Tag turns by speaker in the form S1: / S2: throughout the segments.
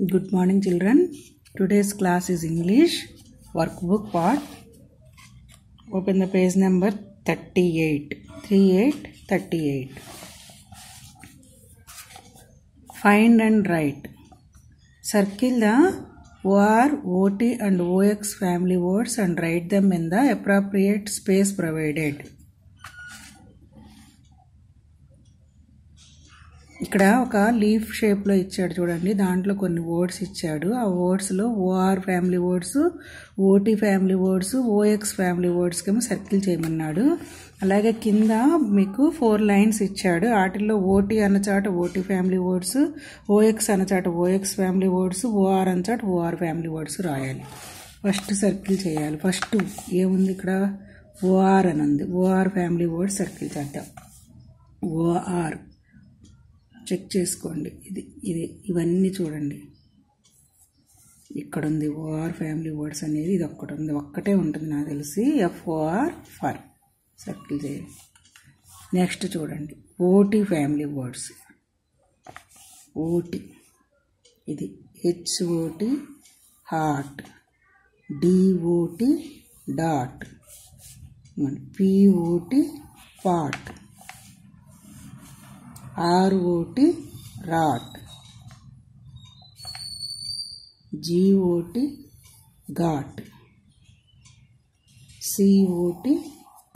S1: Good morning, children. Today's class is English workbook part. Open the page number 38. 38. Find and write. Circle the OR, OT and OX family words and write them in the appropriate space provided. ఇక్కడ ఒక leaf షేప్లో ఇచ్చాడు చూడండి. దాంట్లో కొన్ని words ఇచ్చాడు. ఆ వర్డ్స్లో O R family words, O T family words, OX family వర్డ్స్కేమో సర్కిల్ చేయమన్నాడు. అలాగే కింద మీకు 4 లైన్స్ ఇచ్చాడు. వాటిల్లో ఓటీ అన్నచాట ఓటీ ఫ్యామిలీ వర్డ్స్, ఓఎక్స్ అన్నచాట ఓఎక్స్ ఫ్యామిలీ వర్డ్స్, ఓఆర్ అన్నచాట ఓఆర్ ఫ్యామిలీ వర్డ్స్ రాయాలి. ఫస్ట్ సర్కిల్ చేయాలి. ఫస్ట్ ఏముంది ఇక్కడ? ఓఆర్ అని ఉంది. ఓఆర్ ఫ్యామిలీ వర్డ్స్ సర్కిల్ చేద్దాం. ఓఆర్ చెక్ చేసుకోండి. ఇది ఇవన్నీ చూడండి. ఇక్కడ ఉంది ఓఆర్ ఫ్యామిలీ వర్డ్స్ అనేది. ఇది ఒక్కటి ఉంది, ఒక్కటే ఉంటుంది నాకు తెలిసి. ఎఫ్ఓఆర్ ఫర్ సర్కిల్ చేయండి. నెక్స్ట్ చూడండి ఓటీ ఫ్యామిలీ వర్డ్స్. ఓటీ ఇది H O T hot, D O T dot, P O T pot, R O T rot, G O T got, C O T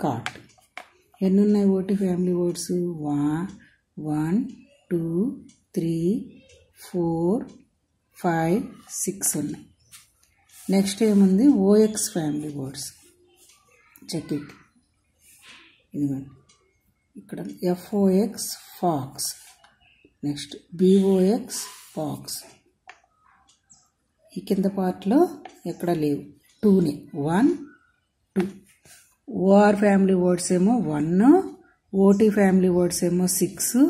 S1: cot. ఎన్ని ఉన్నాయి ఓటీ ఫ్యామిలీ వర్డ్స్? 1 2 3 4 5 6 ఉన్నాయి. నెక్స్ట్ ఏముంది? OX family words. Check it. ఇదిగోండి ఇక్కడ FOX fox, next BOX box. ఈ కింద పార్ట్లో ఎక్కడ లేవు, 2నే. 1 2. ఓఆర్ ఫ్యామిలీ వర్డ్స్ ఏమో 1, ఓటీ ఫ్యామిలీ వర్డ్స్ ఏమో 6,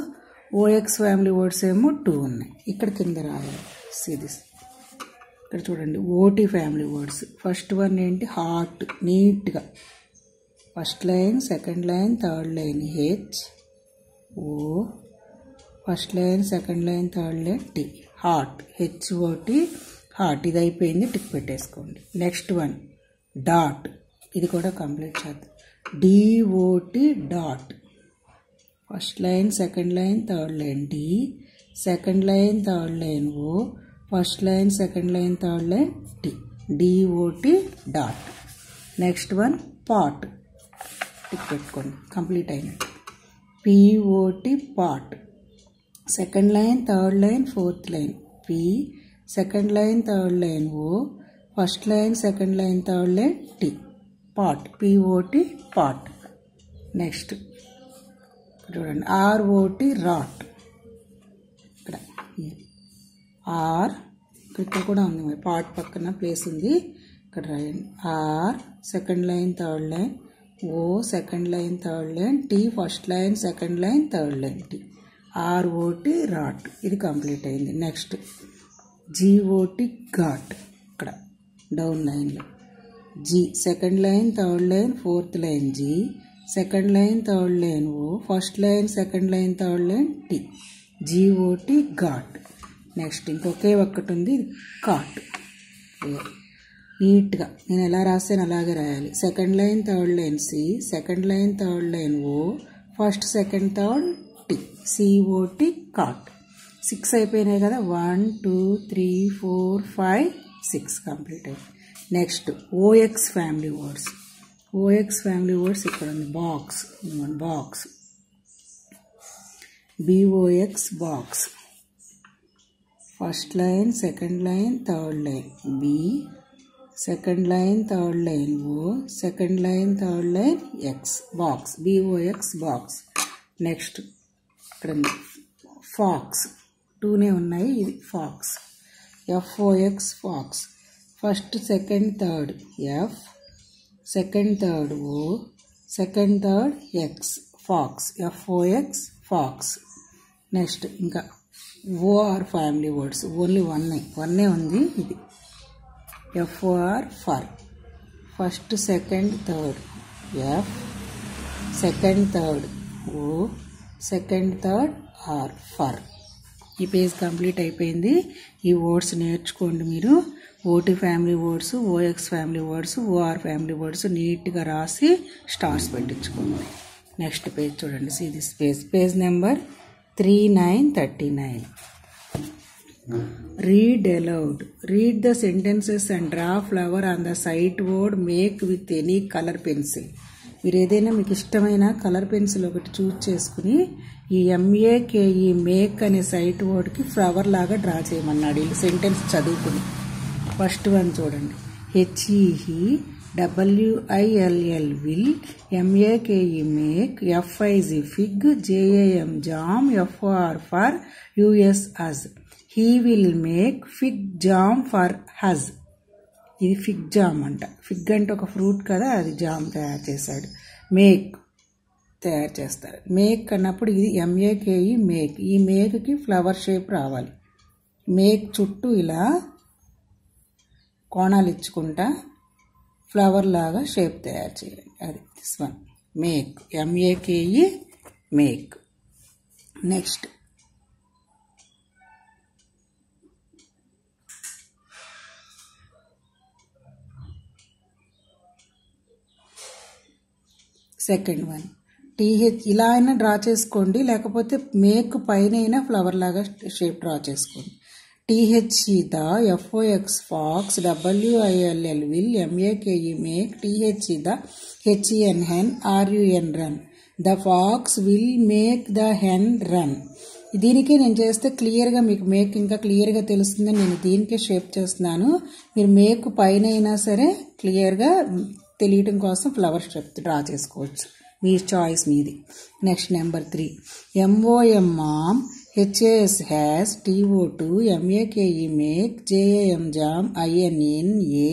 S1: ఓఎక్స్ ఫ్యామిలీ వర్డ్స్ ఏమో 2 ఉన్నాయి. ఇక్కడ కింద రాయాలి. సిరీస్ ఇక్కడ చూడండి O T family words. First one ఏంటి? హార్ట్. నీట్గా first line, second line, third line H O, first line, second line, third line T. Hot, H O T hot. ఇది అయిపోయింది, టిక్ పెట్టేసుకోండి. Next one dot. ఇది కూడా కంప్లీట్ చేద్దాం. D O T dot. First line, second line, third line D, second line, third line O, first line, second line, third line T. D O T dot. Next one pot. Tick పెట్టుకోండి, complete అయినట్టు. P O T pot. Second line, third line, fourth line P, second line, third line O, first line, second line, third line T. Pot, P O T pot. Next చూడండి R O T rot. ఇక్కడ R, ఇక్కడ కూడా ఉంది మరి. Pot పక్కన place ఉంది, ఇక్కడ రాయండి. R second line, third line, O second line, third line, T first line, second line, third line T. R O T rot. ఇది కంప్లీట్ అయింది. Next G O T got. ఇక్కడ డౌన్ లైన్లో G second line, third line, fourth line G, second line, third line O, first line, second line, third line T. G O T got. Next ఇంకొకే ఒక్కటి ఉంది, cot. నీట్గా నేను ఎలా రాసాను అలాగే రాయాలి. Second line, third line C, second line, third line O, first, second, third T. C O T cot. 6 అయిపోయినాయి కదా. 1 2 3 4 5 6 కంప్లీట్ అయింది. Next O X family words. OX family words ఇక్కడ ఉంది. Box, box, B O X box. First line, second line, third line B, second line, third line O, second line, third line X box, B O X box. Next ఇక్కడ fox. 2నే ఉన్నాయి. ఇది fox, F O X fox. First, second, third F, second, third O, second, third X fox, F O X fox. Next ఇంకా O R family words. Only 1 ఉంది. ఇది F O R for. First, second, third F, second, third O, second, third R for. ఈ page complete అయిపోయింది. ఈ words నేర్చుకోండి మీరు. OT family words, OX family words, OR family words నీట్గా రాసి స్టార్స్ పెట్టించుకోండి. నెక్స్ట్ పేజ్ చూడండి. See this page number 3939. Read aloud. Read the sentences and draw flower on the sight word make with any color pencil. మీరు ఏదైనా మీకు ఇష్టమైన colour pencil ఒకటి చూస్ చేసుకుని ఈ MAKE మేక్ అనే సైట్ వర్డ్కి ఫ్లవర్ లాగా డ్రా చేయమన్నాడు. ఈ సెంటెన్స్ చదువుకుని ఫస్ట్ వన్ చూడండి. HEWILL will, MAKE make, FIZ fig, JAM jam, FOR for US us. He will make fig jam for us. ఇది ఫిగ్ జామ్ అంట. ఫిగ్ అంటే ఒక ఫ్రూట్ కదా, అది జామ్ తయారు చేశాడు. మేక్ తయారు చేస్తారు. మేక్ అన్నప్పుడు ఇది MAKE మేక్. ఈ మేక్కి ఫ్లవర్ షేప్ రావాలి. మేక్ చుట్టూ ఇలా కోణాలు ఇచ్చుకుంటా ఫ్లవర్ లాగా షేప్ తయారు చేయండి. అది this one make. MAKE make. Next second one TH ఇలా అయినా డ్రా చేసుకోండి, లేకపోతే మేక్ పైన అయినా ఫ్లవర్ లాగా షేప్ డ్రా చేసుకోండి. TH the, FOX fox, WILL will, MAKE make, TH the, HEN hen, RUN run. The fox will make the hen run. దీనికే నేను చేస్తే క్లియర్గా మీకు మేక్ ఇంకా క్లియర్గా తెలుస్తుందని నేను దీనికే షేప్ చేస్తున్నాను. మీరు మేక్ పైన అయినా సరే క్లియర్గా తెలియటం కోసం ఫ్లవర్ షేప్ డ్రా చేసుకోవచ్చు. మీ చాయిస్ మీది. Next number 3. MOM mom, HAS has, TO2, MAKE make, JAM jam, INN A,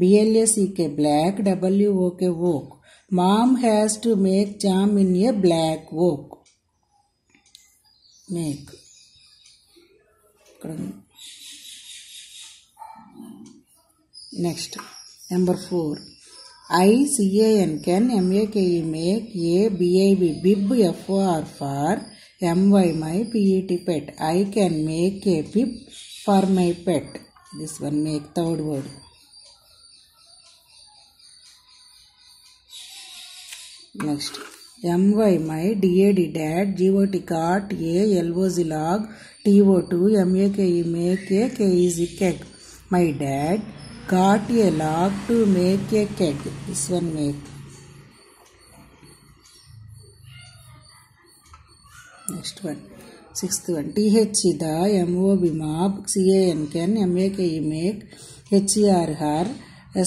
S1: BLACK black, WOK woke. Mom has to make jam in a black oak. Make. Next number 4. ICAN can, MAKE make, A BIB bib, FOR for, MY my, PET pet. I can make a bib for my pet. This one make, third word. Next MY my, DAD dad, GOT got, A LOZ log, TO2, MAKE make, A KEZ keg. My dad got a log to make a keg. This one make. Next one. Sixth one. TH the, MOB mob, CAN can, MAKE make, HER her,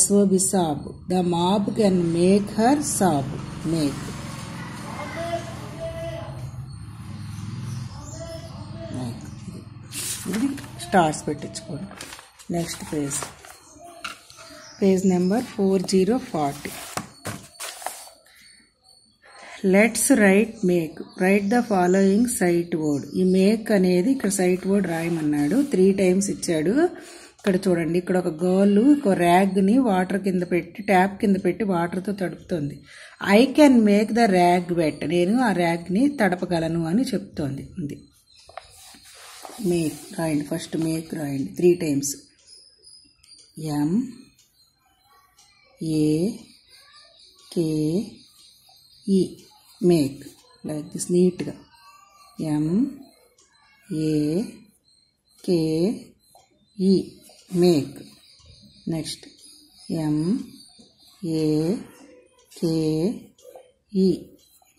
S1: SOB sob. The mob can make her sob. Make. Stars పెట్టించుకోండి. Next page number 4040. Let's write make. Write the following sight word. ఈ make అనేది ఇక్కడ site word రాయమన్నాడు. 3 times ఇచ్చాడు. ఇక్కడ చూడండి, ఇక్కడ ఒక girl ఒక ర్యాగ్ని వాటర్ కింద పెట్టి, ట్యాప్ కింద పెట్టి వాటర్తో తడుపుతుంది. I can make the rag wet. నేను ఆ ర్యాగ్ని తడపగలను అని చెప్తోంది. ఉంది మేక్ రాయండి. ఫస్ట్ మేక్ రాయండి 3 times. MAKE make. Like this నీట్గా. MAKE make. Next MAKE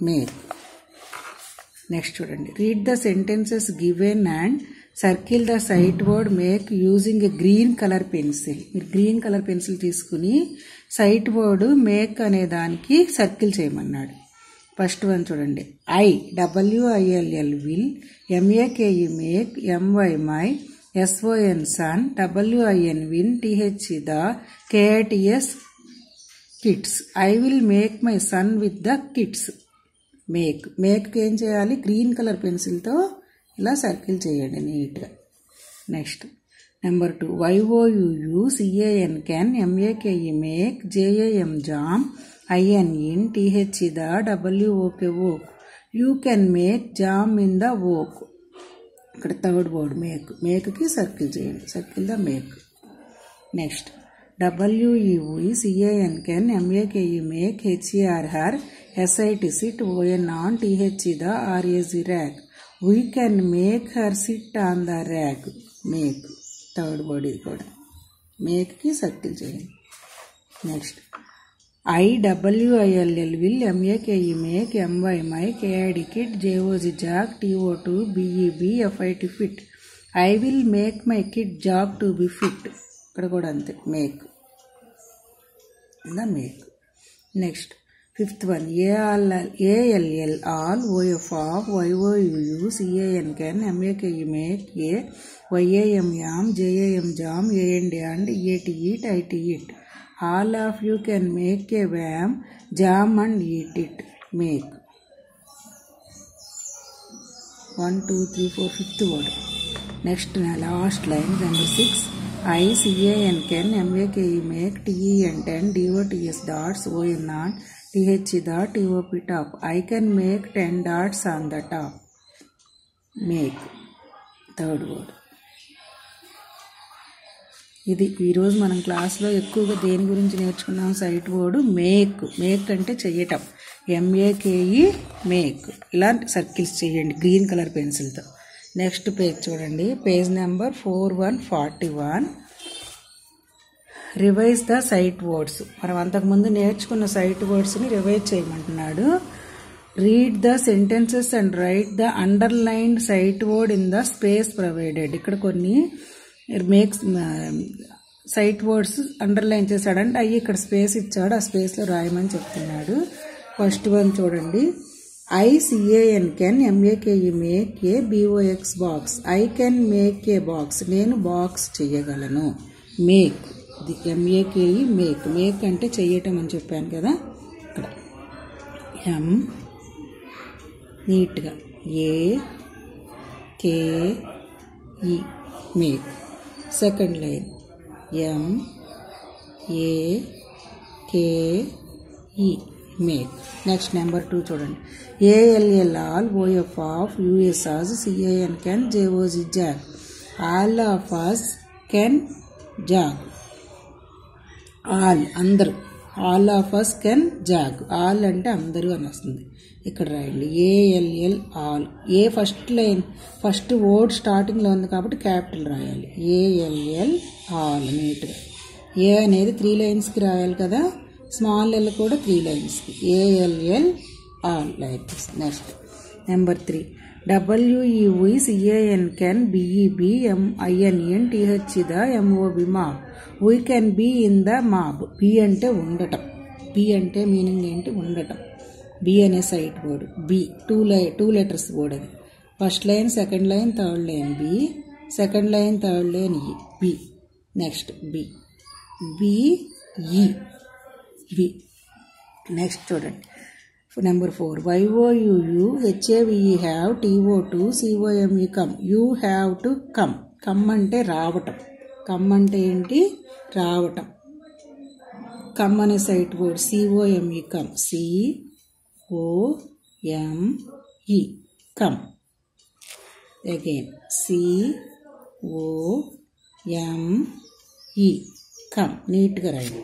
S1: make. Next చూడండి. Read the sentences given and circle the sight word make using a green colour pencil. మీరు గ్రీన్ కలర్ పెన్సిల్ తీసుకుని sight word make అనే దానికి circle చేయమన్నాడు. First one చూడండి. WILL will, MAKE make, MY my, SON son, WIN win, TH the, KITS kids. I will make my son with the kids. Make ఏం చేయాలి? Green colour పెన్సిల్తో ఇలా circle చేయండి నీట్గా. Next number 2. YOUCAN can, MAKE make, JAM jam, INN, TH the, WOK woke. You can make jam in the oak. ఇక్కడ third word make. మేక్కి circle చేయండి, circle the make. Next WEUE CAN MAKE make HER SIT sit ON on THE the RAZ rag. We can make her sit on the rag. Make third word ఇది కూడా. మేక్కి circle చేయండి. Next IWILL will MAKE make MY my KID kit JOG jog TO2 BEB FIT fit. I will make my kid jog to be fit. ఇక్కడ కూడా అంతే make the make. Next fifth one ALL all OF of YOUU CAN MAKE make YAM yam JAM jam AND EAT eat IT eat. All of you can make a wham jam and eat it. Make 1 2 3 4 fifth word. Next last line number 6 ICAN MAKE make TEN DOTS dots ON on TH the TOP top. I can make 10 dots on the top. Make third word. ఇది ఈరోజు మనం క్లాస్లో ఎక్కువగా దేని గురించి నేర్చుకున్నాం? Site word make. Make అంటే చెయ్యటం, MAKE మేక్. ఇలాంటి సర్కిల్స్ చేయండి గ్రీన్ కలర్ పెన్సిల్తో. నెక్స్ట్ పేజ్ చూడండి, page number 4141. Revise the sight words. మనం అంతకుముందు నేర్చుకున్న సైట్ వర్డ్స్ని రివైజ్ చేయమంటున్నాడు. Read the sentences and write the underlined sight word in the space provided. ఇక్కడ కొన్ని మేక్స్ సైట్ వర్డ్స్ అండర్లైన్ చేశాడంటే అవి ఇక్కడ స్పేస్ ఇచ్చాడు, ఆ స్పేస్లో రాయమని చెప్తున్నాడు. ఫస్ట్ వన్ చూడండి, ICAN MAKE make a BOX box. I can make a box. నేను బాక్స్ చెయ్యగలను. Make the MAKE make. Make అంటే చెయ్యటం అని చెప్పాను కదా. ఇక్కడ M నీట్గా AKE make. Second line MAKE make. Next number 2 చూడండి, ALL all OF of USAs CAN JOG jog. All of us can jog. All అందరూ, all of us can jog. All అంటే అందరూ అని వస్తుంది. ఇక్కడ రాయండి ALL all. ఏ first line first word స్టార్టింగ్లో ఉంది కాబట్టి క్యాపిటల్ రాయాలి. ALL all నీట్గా. ఏ అనేది 3 లైన్స్కి రాయాలి కదా, స్మాల్ ఎల్ కూడా 3 లైన్స్కి. ALL all like this. Next number 3 WEUE CAN BEB MINTH the MOB mob. We can be in the mob. B అంటే ఉండటం. B అంటే మీనింగ్ ఏంటి? ఉండటం. B అనే sight word. B two letters word అది. First line, second line, third line B, second line, third line E. B. Next BE. B. Next చూడండి number 4 YOUU HAVE have TO2 COME come. You have to come. Come అంటే రావటం. Come అంటే ఏంటి? రావటం. Come అనే sight word COME come. COME come. Again COME come. నీట్గా రాయండి.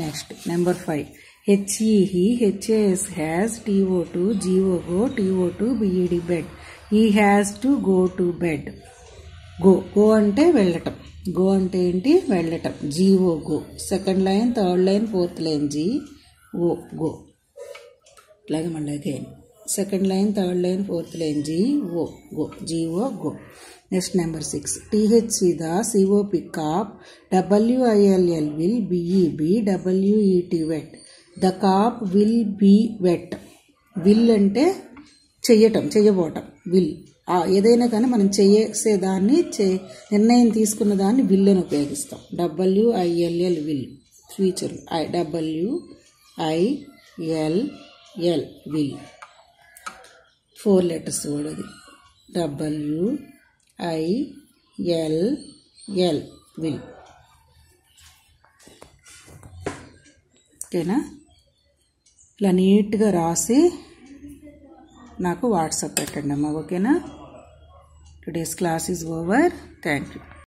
S1: Next number 5 HE HAS has TO2 GO TO2 BED bed. He has to go to bed. Go అంటే వెళ్ళటం. గో అంటే ఏంటి? వెళ్ళటం. GO go. Second line, third line, fourth line GO go. అలాగే మళ్ళీ again second line, third line, fourth line GO go. GO go. Next number 6 TH the COP cop. WILL will BEB WET wet. The cop will be wet. will అంటే చెయ్యటం, చెయ్యబోవటం. will ఏదైనా కానీ మనం చేసేదాన్ని, నిర్ణయం తీసుకున్న దాన్ని will అని ఉపయోగిస్తాం. WILL will. Future WILL will. 4 letters word అది. WILL will. ఓకేనా? ఇలా నీట్గా రాసి నాకు వాట్సాప్ పెట్టండి అమ్మా. ఓకేనా? Today's class is over. Thank you.